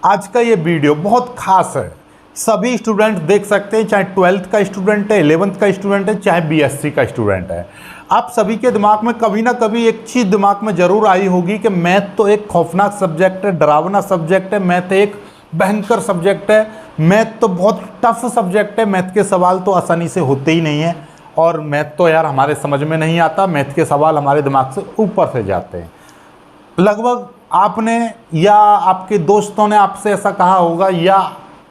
आज का ये वीडियो बहुत खास है। सभी स्टूडेंट देख सकते हैं, चाहे 12th का स्टूडेंट है, 11th का स्टूडेंट है, चाहे बीएससी का स्टूडेंट है। आप सभी के दिमाग में कभी ना कभी एक चीज़ दिमाग में ज़रूर आई होगी कि मैथ तो एक खौफनाक सब्जेक्ट है, डरावना सब्जेक्ट है, मैथ एक भयंकर सब्जेक्ट है, मैथ तो बहुत टफ सब्जेक्ट है, मैथ के सवाल तो आसानी से होते ही नहीं हैं और मैथ तो यार हमारे समझ में नहीं आता, मैथ के सवाल हमारे दिमाग से ऊपर से जाते हैं। लगभग आपने या आपके दोस्तों ने आपसे ऐसा कहा होगा या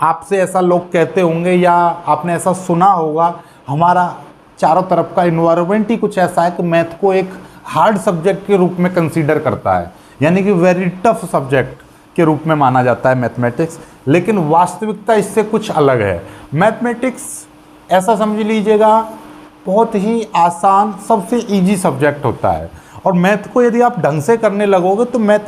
आपसे ऐसा लोग कहते होंगे या आपने ऐसा सुना होगा। हमारा चारों तरफ का इन्वायरमेंट ही कुछ ऐसा है कि मैथ को एक हार्ड सब्जेक्ट के रूप में कंसीडर करता है, यानी कि वेरी टफ सब्जेक्ट के रूप में माना जाता है मैथमेटिक्स। लेकिन वास्तविकता इससे कुछ अलग है। मैथमेटिक्स ऐसा समझ लीजिएगा बहुत ही आसान, सबसे इजी सब्जेक्ट होता है और मैथ को यदि आप ढंग से करने लगोगे तो मैथ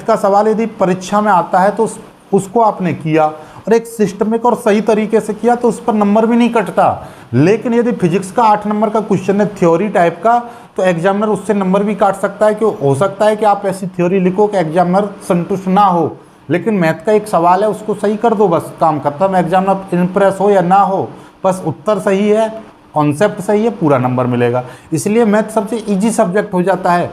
का सवाल यदि परीक्षा में आता है तो उसको आपने किया और एक सिस्टमिक और सही तरीके से किया तो उस पर नंबर भी नहीं कटता। लेकिन यदि फिजिक्स का 8 नंबर का क्वेश्चन है थ्योरी टाइप का, तो एग्जामिनर उससे नंबर भी काट सकता है। कि हो सकता है कि आप ऐसी थ्योरी लिखो कि एग्जामिनर संतुष्ट ना हो, लेकिन मैथ का एक सवाल है उसको सही कर दो, बस काम खत्म। एग्जामिनर इम्प्रेस हो या ना हो, बस उत्तर सही है, कॉन्सेप्ट सही है, पूरा नंबर मिलेगा। इसलिए मैथ सबसे इजी सब्जेक्ट हो जाता है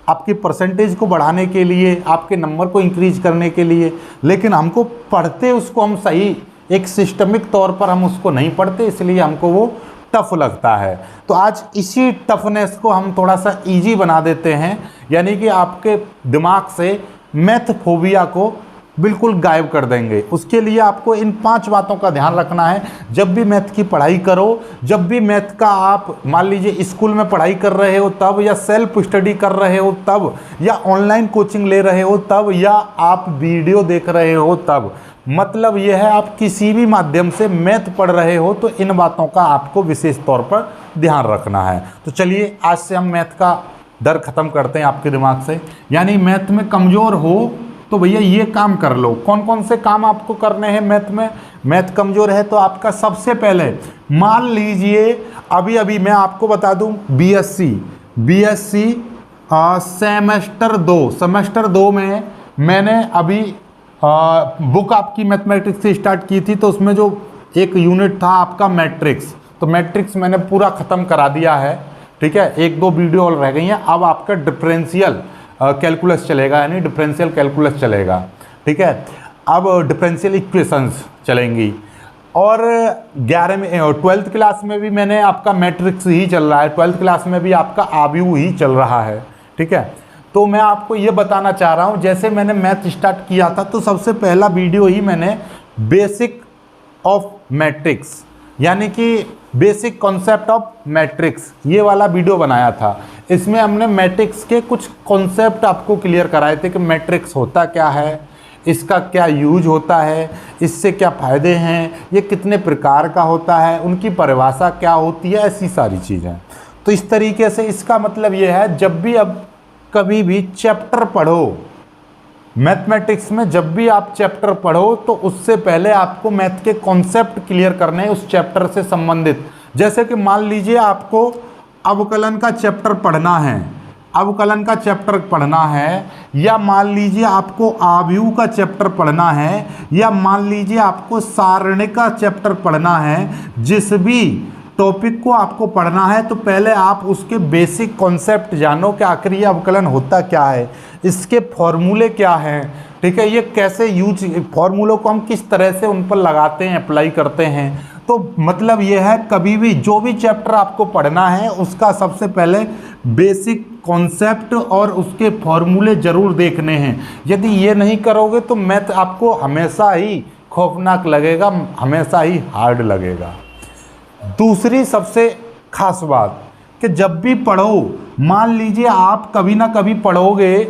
आपकी परसेंटेज को बढ़ाने के लिए, आपके नंबर को इंक्रीज करने के लिए। लेकिन हमको पढ़ते उसको हम सही एक सिस्टमिक तौर पर हम उसको नहीं पढ़ते, इसलिए हमको वो टफ लगता है। तो आज इसी टफनेस को हम थोड़ा सा इजी बना देते हैं, यानी कि आपके दिमाग से मैथ फोबिया को बिल्कुल गायब कर देंगे। उसके लिए आपको इन 5 बातों का ध्यान रखना है। जब भी मैथ की पढ़ाई करो, जब भी मैथ का आप मान लीजिए स्कूल में पढ़ाई कर रहे हो तब, या सेल्फ स्टडी कर रहे हो तब, या ऑनलाइन कोचिंग ले रहे हो तब, या आप वीडियो देख रहे हो तब, मतलब यह है आप किसी भी माध्यम से मैथ पढ़ रहे हो तो इन बातों का आपको विशेष तौर पर ध्यान रखना है। तो चलिए आज से हम मैथ का डर खत्म करते हैं आपके दिमाग से। यानी मैथ में कमज़ोर हो तो भैया ये काम कर लो। कौन कौन से काम आपको करने हैं मैथ में? मैथ कमज़ोर है तो आपका सबसे पहले मान लीजिए अभी मैं आपको बता दूं, बीएससी सेमेस्टर 2 में मैंने अभी बुक आपकी मैथमेटिक्स से स्टार्ट की थी, तो उसमें जो एक यूनिट था आपका मैट्रिक्स, तो मैट्रिक्स मैंने पूरा ख़त्म करा दिया है। ठीक है, 1-2 वीडियो और रह गई हैं। अब आपका डिफरेंशियल कैलकुलस चलेगा, यानी डिफरेंशियल कैलकुलस चलेगा। ठीक है, अब डिफरेंशियल इक्वेशंस चलेंगी। और 12th क्लास में भी मैंने आपका मैट्रिक्स ही चल रहा है, 12th क्लास में भी आपका आव्यू ही चल रहा है। ठीक है, तो मैं आपको ये बताना चाह रहा हूँ, जैसे मैंने मैथ स्टार्ट किया था तो सबसे पहला वीडियो ही मैंने बेसिक ऑफ मैट्रिक्स, यानी कि बेसिक कॉन्सेप्ट ऑफ मैट्रिक्स, ये वाला वीडियो बनाया था। इसमें हमने मैट्रिक्स के कुछ कॉन्सेप्ट आपको क्लियर कराए थे कि मैट्रिक्स होता क्या है, इसका क्या यूज होता है, इससे क्या फ़ायदे हैं, ये कितने प्रकार का होता है, उनकी परिभाषा क्या होती है, ऐसी सारी चीज़ें। तो इस तरीके से इसका मतलब ये है, जब भी अब कभी भी चैप्टर पढ़ो मैथमेटिक्स में, जब भी आप चैप्टर पढ़ो तो उससे पहले आपको मैथ के कॉन्सेप्ट क्लियर करने हैं उस चैप्टर से संबंधित। जैसे कि मान लीजिए आपको अवकलन का चैप्टर पढ़ना है, या मान लीजिए आपको आव्यूह का चैप्टर पढ़ना है, या मान लीजिए आपको सारणी का चैप्टर पढ़ना है, जिस भी टॉपिक को आपको पढ़ना है तो पहले आप उसके बेसिक कॉन्सेप्ट जानो कि आखिर ये अवकलन होता क्या है, इसके फॉर्मूले क्या हैं। ठीक है, ये कैसे यूज, फॉर्मूलों को हम किस तरह से उन पर लगाते हैं, अप्लाई करते हैं। तो मतलब ये है, कभी भी जो भी चैप्टर आपको पढ़ना है उसका सबसे पहले बेसिक कॉन्सेप्ट और उसके फॉर्मूले ज़रूर देखने हैं। यदि ये नहीं करोगे तो मैथ आपको हमेशा ही खौफनाक लगेगा, हमेशा ही हार्ड लगेगा। दूसरी सबसे खास बात कि जब भी पढ़ो, मान लीजिए आप कभी ना कभी पढ़ोगे,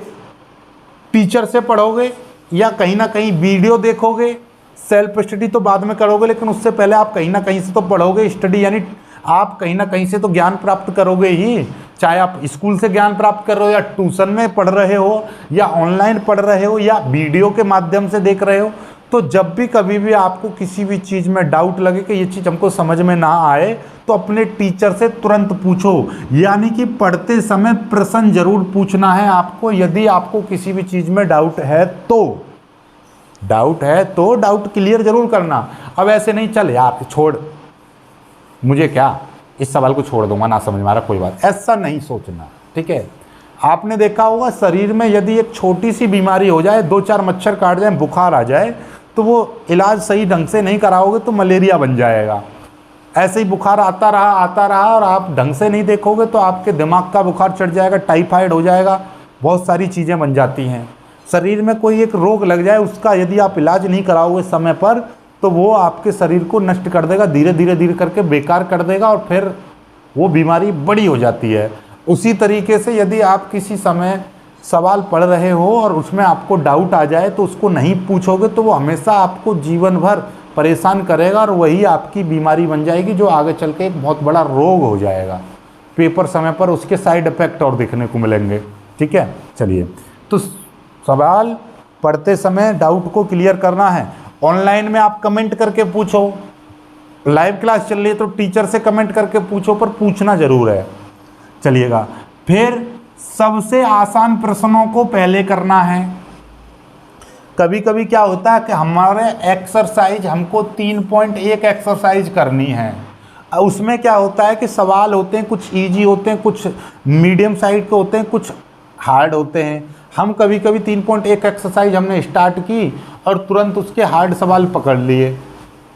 टीचर से पढ़ोगे या कहीं ना कहीं वीडियो देखोगे, सेल्फ स्टडी तो बाद में करोगे, लेकिन उससे पहले आप कहीं ना कहीं से तो पढ़ोगे। स्टडी यानी आप कहीं ना कहीं से तो ज्ञान प्राप्त करोगे ही, चाहे आप स्कूल से ज्ञान प्राप्त कर रहे हो, या ट्यूशन में पढ़ रहे हो, या ऑनलाइन पढ़ रहे हो, या वीडियो के माध्यम से देख रहे हो। तो जब भी कभी भी आपको किसी भी चीज़ में डाउट लगे कि ये चीज़ हमको समझ में ना आए, तो अपने टीचर से तुरंत पूछो। यानी कि पढ़ते समय प्रश्न जरूर पूछना है आपको, यदि आपको किसी भी चीज़ में डाउट है तो। डाउट है तो डाउट क्लियर जरूर करना। अब ऐसे नहीं चल यार छोड़, मुझे क्या, इस सवाल को छोड़ दूंगा, ना समझ में आ रहा कोई बात, ऐसा नहीं सोचना। ठीक है, आपने देखा होगा शरीर में यदि एक छोटी सी बीमारी हो जाए, 2-4 मच्छर काट जाए, बुखार आ जाए, तो वो इलाज सही ढंग से नहीं कराओगे तो मलेरिया बन जाएगा। ऐसे ही बुखार आता रहा और आप ढंग से नहीं देखोगे तो आपके दिमाग का बुखार चढ़ जाएगा, टाइफाइड हो जाएगा, बहुत सारी चीज़ें बन जाती हैं। शरीर में कोई एक रोग लग जाए, उसका यदि आप इलाज नहीं कराओगे समय पर, तो वो आपके शरीर को नष्ट कर देगा, धीरे धीरे करके बेकार कर देगा और फिर वो बीमारी बड़ी हो जाती है। उसी तरीके से यदि आप किसी समय सवाल पढ़ रहे हो और उसमें आपको डाउट आ जाए तो उसको नहीं पूछोगे तो वो हमेशा आपको जीवन भर परेशान करेगा और वही आपकी बीमारी बन जाएगी, जो आगे चल के एक बहुत बड़ा रोग हो जाएगा। पेपर समय पर उसके साइड इफेक्ट और देखने को मिलेंगे। ठीक है, चलिए, तो सवाल पढ़ते समय डाउट को क्लियर करना है। ऑनलाइन में आप कमेंट करके पूछो, लाइव क्लास चल रही है तो टीचर से कमेंट करके पूछो, पर पूछना जरूर है। चलिएगा, फिर सबसे आसान प्रश्नों को पहले करना है। कभी कभी क्या होता है कि हमारे एक्सरसाइज, हमको 3.1 एक्सरसाइज करनी है, उसमें क्या होता है कि सवाल होते हैं, कुछ इजी होते हैं, कुछ मीडियम साइज के होते हैं, कुछ हार्ड होते हैं। हम कभी कभी 3.1 एक्सरसाइज हमने स्टार्ट की और तुरंत उसके हार्ड सवाल पकड़ लिए।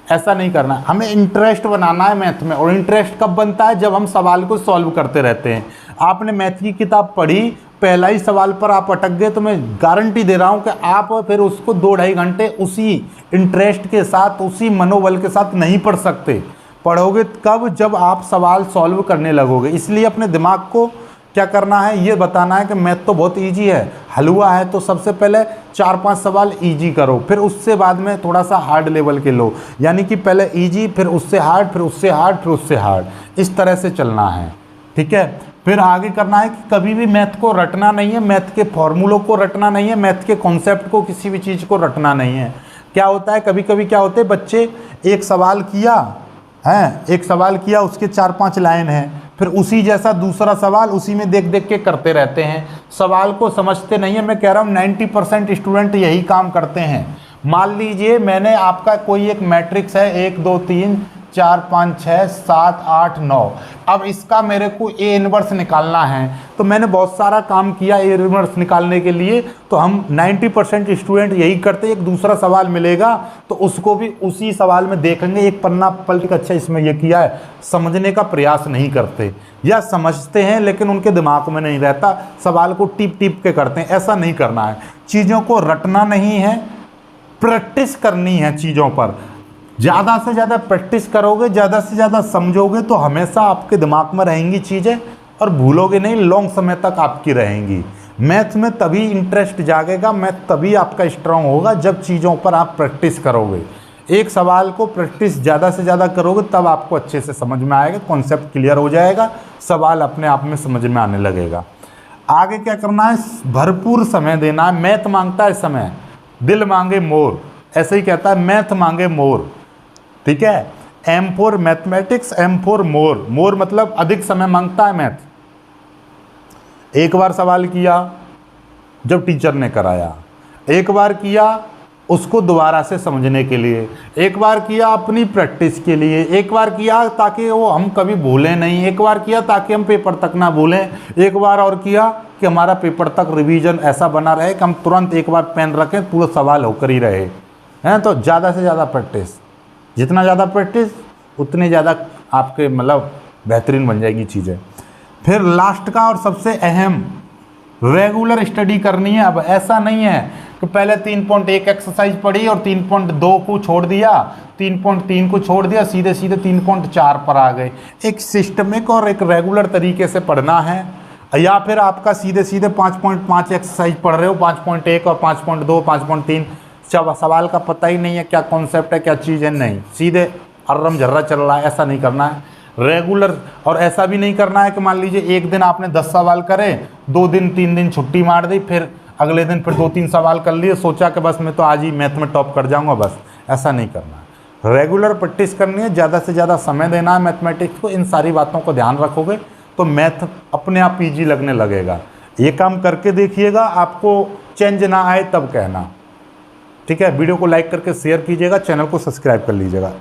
ऐसा नहीं करना, हमें इंटरेस्ट बनाना है मैथ में। और इंटरेस्ट कब बनता है? जब हम सवाल को सॉल्व करते रहते हैं। आपने मैथ की किताब पढ़ी, पहला ही सवाल पर आप अटक गए तो मैं गारंटी दे रहा हूं कि आप फिर उसको 2-2.5 घंटे उसी इंटरेस्ट के साथ, उसी मनोबल के साथ नहीं पढ़ सकते। पढ़ोगे कब? जब आप सवाल सॉल्व करने लगोगे। इसलिए अपने दिमाग को क्या करना है, ये बताना है कि मैथ तो बहुत इजी है, हलवा है, तो सबसे पहले 4-5 सवाल इजी करो, फिर उससे बाद में थोड़ा सा हार्ड लेवल के लो। यानी कि पहले इजी, फिर उससे हार्ड, फिर उससे हार्ड, फिर उससे हार्ड, इस तरह से चलना है। ठीक है, फिर आगे करना है कि कभी भी मैथ को रटना नहीं है, मैथ के फॉर्मूलों को रटना नहीं है, मैथ के कॉन्सेप्ट को, किसी भी चीज़ को रटना नहीं है। क्या होता है, कभी कभी क्या होते हैं, बच्चे एक सवाल किया है, एक सवाल किया, उसके 4-5 लाइन हैं, फिर उसी जैसा दूसरा सवाल उसी में देख देख के करते रहते हैं, सवाल को समझते नहीं है। मैं कह रहा हूँ 90% स्टूडेंट यही काम करते हैं। मान लीजिए मैंने आपका कोई एक मैट्रिक्स है, 1 2 3 4 5 6 7 8 9, अब इसका मेरे को ए इनवर्स निकालना है, तो मैंने बहुत सारा काम किया ए इनवर्स निकालने के लिए। तो हम 90% स्टूडेंट यही करते, एक दूसरा सवाल मिलेगा तो उसको भी उसी सवाल में देखेंगे, एक पन्ना पलट के अच्छा इसमें ये किया है, समझने का प्रयास नहीं करते, या समझते हैं लेकिन उनके दिमाग में नहीं रहता, सवाल को टिप टिप के करते हैं। ऐसा नहीं करना है, चीज़ों को रटना नहीं है, प्रैक्टिस करनी है चीज़ों पर। ज़्यादा से ज़्यादा प्रैक्टिस करोगे, ज़्यादा से ज़्यादा समझोगे तो हमेशा आपके दिमाग में रहेंगी चीज़ें और भूलोगे नहीं, लॉन्ग समय तक आपकी रहेंगी। मैथ में तभी इंटरेस्ट जागेगा, मैथ तभी आपका स्ट्रांग होगा जब चीज़ों पर आप प्रैक्टिस करोगे। एक सवाल को प्रैक्टिस ज़्यादा से ज़्यादा करोगे तब आपको अच्छे से समझ में आएगा, कॉन्सेप्ट क्लियर हो जाएगा, सवाल अपने आप में समझ में आने लगेगा। आगे क्या करना है, भरपूर समय देना है। मैथ मांगता है समय, दिल मांगे मोर, ऐसे ही कहता है, मैथ मांगे मोर। ठीक है, M for mathematics, M for more. More मतलब अधिक समय मांगता है मैथ। एक बार सवाल किया जब टीचर ने कराया, एक बार किया उसको दोबारा से समझने के लिए, एक बार किया अपनी प्रैक्टिस के लिए, एक बार किया ताकि वो हम कभी भूलें नहीं, एक बार किया ताकि हम पेपर तक ना भूलें, एक बार और किया कि हमारा पेपर तक रिवीजन ऐसा बना रहे कि हम तुरंत एक बार पेन रखें, पूरा सवाल होकर ही रहे हैं। तो ज़्यादा से ज़्यादा प्रैक्टिस, जितना ज़्यादा प्रैक्टिस उतनी ज़्यादा आपके मतलब बेहतरीन बन जाएगी चीज़ें। फिर लास्ट का और सबसे अहम, रेगुलर स्टडी करनी है। अब ऐसा नहीं है कि पहले 3.1 एक्सरसाइज पढ़ी और 3.2 को छोड़ दिया, 3.3 को छोड़ दिया, सीधे सीधे 3.4 पर आ गए। एक सिस्टमिक और एक रेगुलर तरीके से पढ़ना है। या फिर आपका सीधे सीधे 5.5 एक्सरसाइज पढ़ रहे हो, 5.1 और 5.2 5.3, सवाल का पता ही नहीं है क्या कॉन्सेप्ट है, क्या चीज़ है, नहीं, सीधे अर्रम झर्रा चल रहा है। ऐसा नहीं करना है, रेगुलर। और ऐसा भी नहीं करना है कि मान लीजिए एक दिन आपने 10 सवाल करे, 2 दिन 3 दिन छुट्टी मार दी, फिर अगले दिन फिर 2-3 सवाल कर लिए, सोचा कि बस मैं तो आज ही मैथ में टॉप कर जाऊंगा, बस ऐसा नहीं करना है। रेगुलर प्रैक्टिस करनी है, ज़्यादा से ज़्यादा समय देना है मैथमेटिक्स को। इन सारी बातों को ध्यान रखोगे तो मैथ अपने आप ईजी लगने लगेगा। ये काम करके देखिएगा, आपको चेंज ना आए तब कहना। ठीक है, वीडियो को लाइक करके शेयर कीजिएगा, चैनल को सब्सक्राइब कर लीजिएगा।